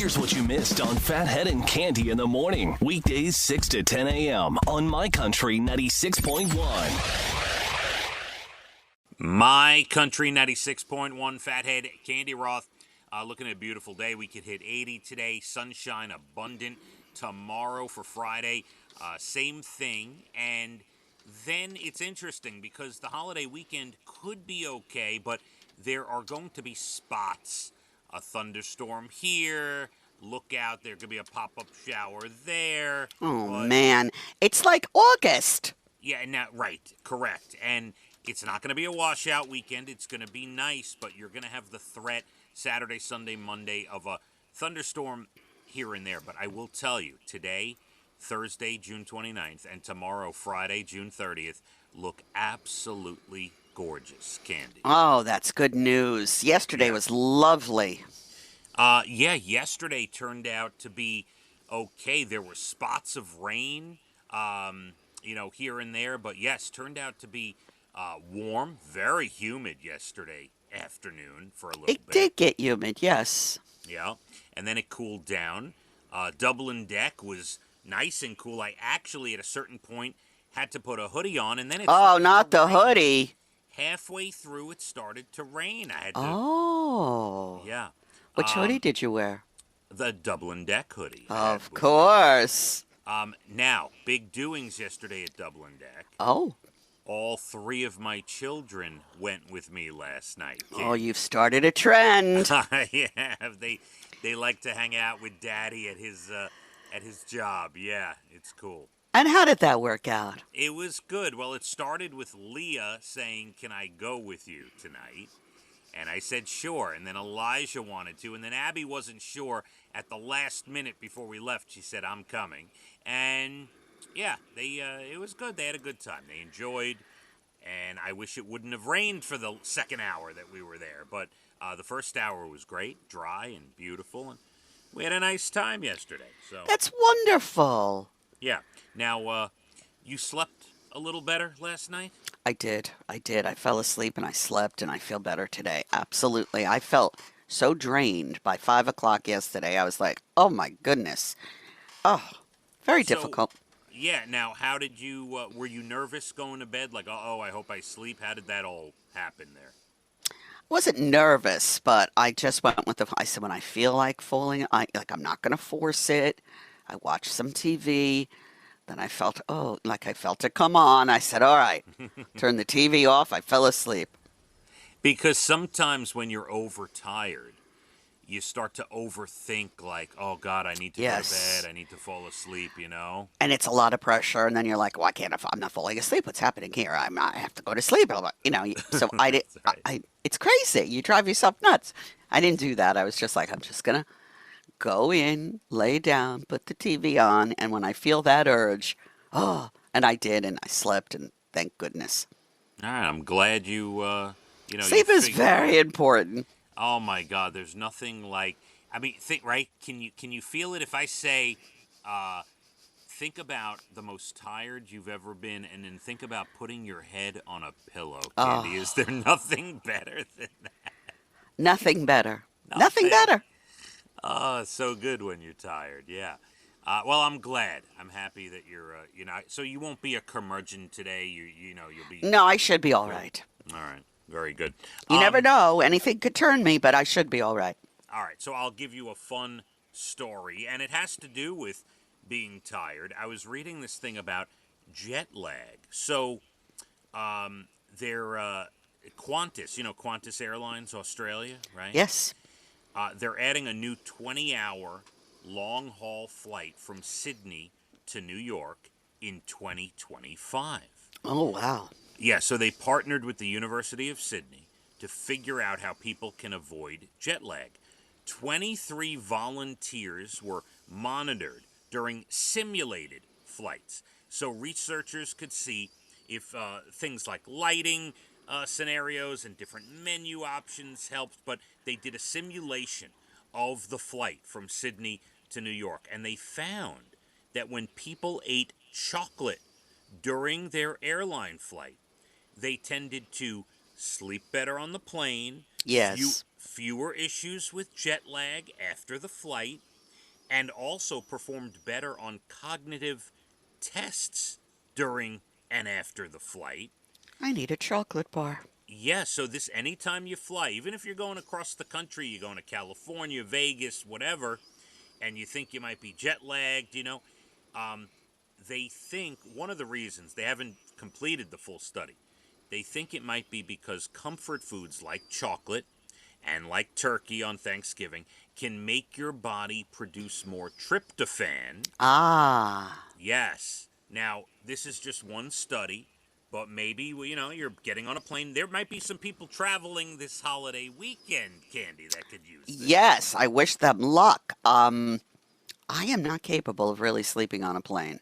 Here's what you missed on Phathead and Cande in the morning. Weekdays 6 to 10 a.m. on My Country 96.1. My Country 96.1, Phathead, Cande Roth. Looking at a beautiful day. We could hit 80 today. Sunshine abundant. Tomorrow for Friday, same thing. And then it's interesting because the holiday weekend could be okay, but there are going to be spots. A thunderstorm here. Look out, there could be a pop-up shower there. Oh, man. It's like August. Yeah, and now, right, correct. And it's not going to be a washout weekend. It's going to be nice, but you're going to have the threat Saturday, Sunday, Monday of a thunderstorm here and there. But I will tell you, today, Thursday, June 29th, and tomorrow, Friday, June 30th, look absolutely gorgeous, Cande. Oh, that's good news. Yesterday was lovely. Yesterday turned out to be okay. There were spots of rain, here and there. But yes, turned out to be warm, very humid yesterday afternoon for a little bit. It did get humid, yes. Yeah, and then it cooled down. Dublin Deck was nice and cool. I actually, at a certain point, had to put a hoodie on, and then it not the hoodie. Halfway through, it started to rain. I had to. Oh. Yeah. Which hoodie did you wear? The Dublin Deck hoodie. Of course. Now, big doings yesterday at Dublin Deck. Oh. All three of my children went with me last night. Oh, you've started a trend. Yeah, they like to hang out with Daddy at his job. Yeah, it's cool. And how did that work out? It was good. Well, it started with Leah saying, "Can I go with you tonight?" And I said, sure. And then Elijah wanted to. And then Abby wasn't sure. At the last minute before we left, she said, "I'm coming." And yeah, it was good. They had a good time. They enjoyed. And I wish it wouldn't have rained for the second hour that we were there. But the first hour was great, dry and beautiful. And we had a nice time yesterday. So That's wonderful. yeah. Now, you slept a little better last night? I did. I fell asleep and I slept and I feel better today. Absolutely. I felt so drained by 5 o'clock yesterday. I was like, oh my goodness. Oh, very difficult. Yeah. Now, how did you, were you nervous going to bed? Like, I hope I sleep. How did that all happen there? I wasn't nervous, but I just went with I said, when I feel like falling, I'm not going to force it. I watched some TV. Then I felt, it come on. I said, all right, turn the TV off. I fell asleep. Because sometimes when you're overtired, you start to overthink like, oh, God, I need to go to bed. I need to fall asleep, And it's a lot of pressure. And then you're like, well, I'm not falling asleep. What's happening here? I have to go to sleep. So I did. Right. It's crazy. You drive yourself nuts. I didn't do that. I was just like, I'm just going to go in, lay down, put the TV on, and when I feel that urge, and I did, and I slept, and thank goodness. All right, I'm glad you, Sleep is very important. Oh my God, there's nothing like. I mean, think right? Can you feel it if I say, think about the most tired you've ever been, and then think about putting your head on a pillow, Cande? Is there nothing better than that? Nothing better. Nothing better. Oh, it's so good when you're tired, yeah. Well, I'm glad. I'm happy that you're, so you won't be a curmudgeon today. You'll be. No, I should be all right. All right, very good. You never know. Anything could turn me, but I should be all right. All right, so I'll give you a fun story, and it has to do with being tired. I was reading this thing about jet lag. So, they're Qantas, Qantas Airlines, Australia, right? Yes. They're adding a new 20-hour long-haul flight from Sydney to New York in 2025. Oh, wow. Yeah, so they partnered with the University of Sydney to figure out how people can avoid jet lag. 23 volunteers were monitored during simulated flights, so researchers could see if things like lighting scenarios and different menu options helped, but they did a simulation of the flight from Sydney to New York, and they found that when people ate chocolate during their airline flight, they tended to sleep better on the plane, Yes. Fewer issues with jet lag after the flight, and also performed better on cognitive tests during and after the flight. I need a chocolate bar. Yeah, so this anytime you fly, even if you're going across the country, you're going to California, Vegas, whatever, and you think you might be jet lagged, they think one of the reasons they haven't completed the full study, they think it might be because comfort foods like chocolate and like turkey on Thanksgiving can make your body produce more tryptophan. Ah. Yes. Now, this is just one study, but maybe, you're getting on a plane. There might be some people traveling this holiday weekend, Candy, that could use this. Yes, I wish them luck. I am not capable of really sleeping on a plane.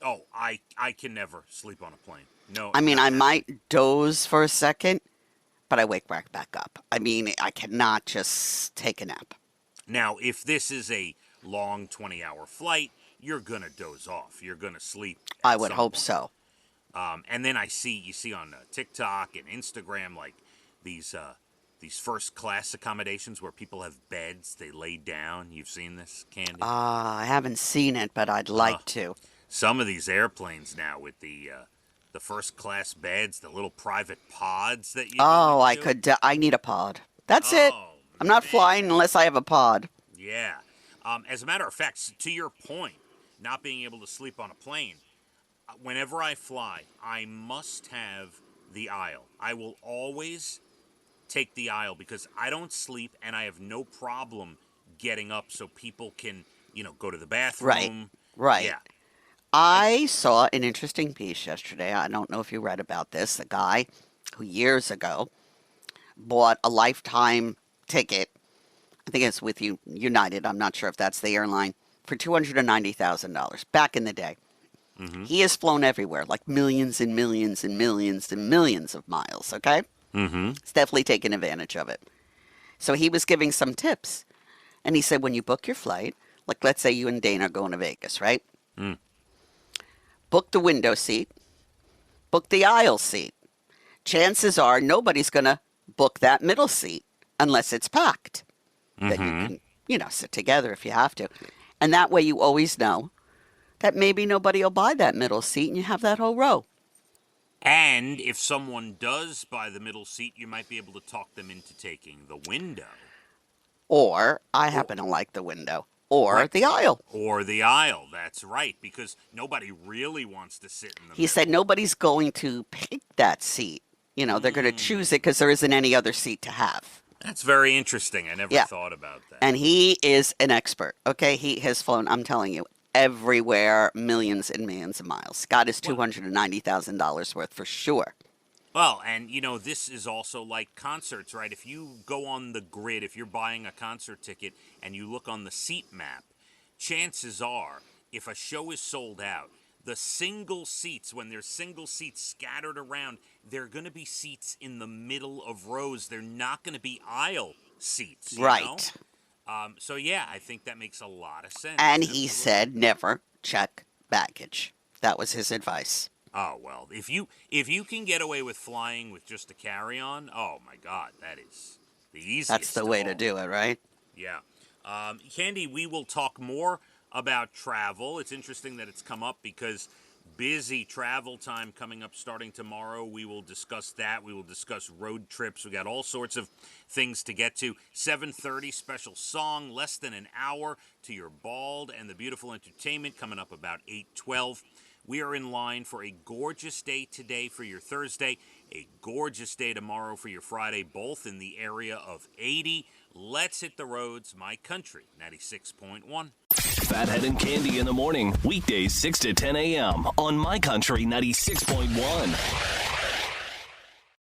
Oh, I can never sleep on a plane. No. I mean, I might doze for a second, but I wake right back up. I mean, I cannot just take a nap. Now, if this is a long 20-hour flight, you're going to doze off. You're going to sleep. I would hope point. so. And then you see on TikTok and Instagram, like these first class accommodations where people have beds, they lay down. You've seen this, Candy? I haven't seen it, but I'd like to. Some of these airplanes now with the first class beds, the little private pods that you. Oh, I need a pod. That's it. I'm not flying unless I have a pod. Yeah. As a matter of fact, to your point, not being able to sleep on a plane, whenever I fly, I must have the aisle. I will always take the aisle because I don't sleep and I have no problem getting up so people can, go to the bathroom. Right. Yeah. I saw an interesting piece yesterday. I don't know if you read about this. A guy who years ago bought a lifetime ticket. I think it's with United. I'm not sure if that's the airline, for $290,000 back in the day. Mm-hmm. He has flown everywhere, like millions and millions and millions and millions of miles, okay? Mm-hmm. He's definitely taken advantage of it. So he was giving some tips. And he said, when you book your flight, like let's say you and Dana are going to Vegas, right? Mm. Book the window seat. Book the aisle seat. Chances are nobody's going to book that middle seat unless it's packed. Mm-hmm. Then you can, sit together if you have to. And that way you always know that maybe nobody will buy that middle seat and you have that whole row. And if someone does buy the middle seat, you might be able to talk them into taking the window. Or, I happen to like the window. Or the aisle. Or the aisle, that's right, because nobody really wants to sit in the middle. He said nobody's going to pick that seat. They're going to choose it because there isn't any other seat to have. That's very interesting. I never thought about that. And he is an expert, okay? He has flown, I'm telling you, everywhere, millions and millions of miles. Got his $290,000 worth for sure. Well, and this is also like concerts, right? If you go on the grid, if you're buying a concert ticket and you look on the seat map, chances are, if a show is sold out, the single seats, when there's single seats scattered around, they're going to be seats in the middle of rows. They're not going to be aisle seats. Right. So, yeah, I think that makes a lot of sense. And he said never check baggage. That was his advice. Oh, well, if you can get away with flying with just a carry-on, oh, my God, that is the easiest. That's the way to do it, right? Yeah. Candy, we will talk more about travel. It's interesting that it's come up because busy travel time coming up starting tomorrow. We will discuss that. We will discuss road trips. We got all sorts of things to get to. 7:30 special song, less than an hour to your bald and the beautiful entertainment coming up about 8:12. We are in line for a gorgeous day today for your Thursday, a gorgeous day tomorrow for your Friday, both in the area of 80. Let's hit the roads, my country, 96.1. Phathead and Cande in the morning, weekdays 6 to 10 a.m. on My Country 96.1.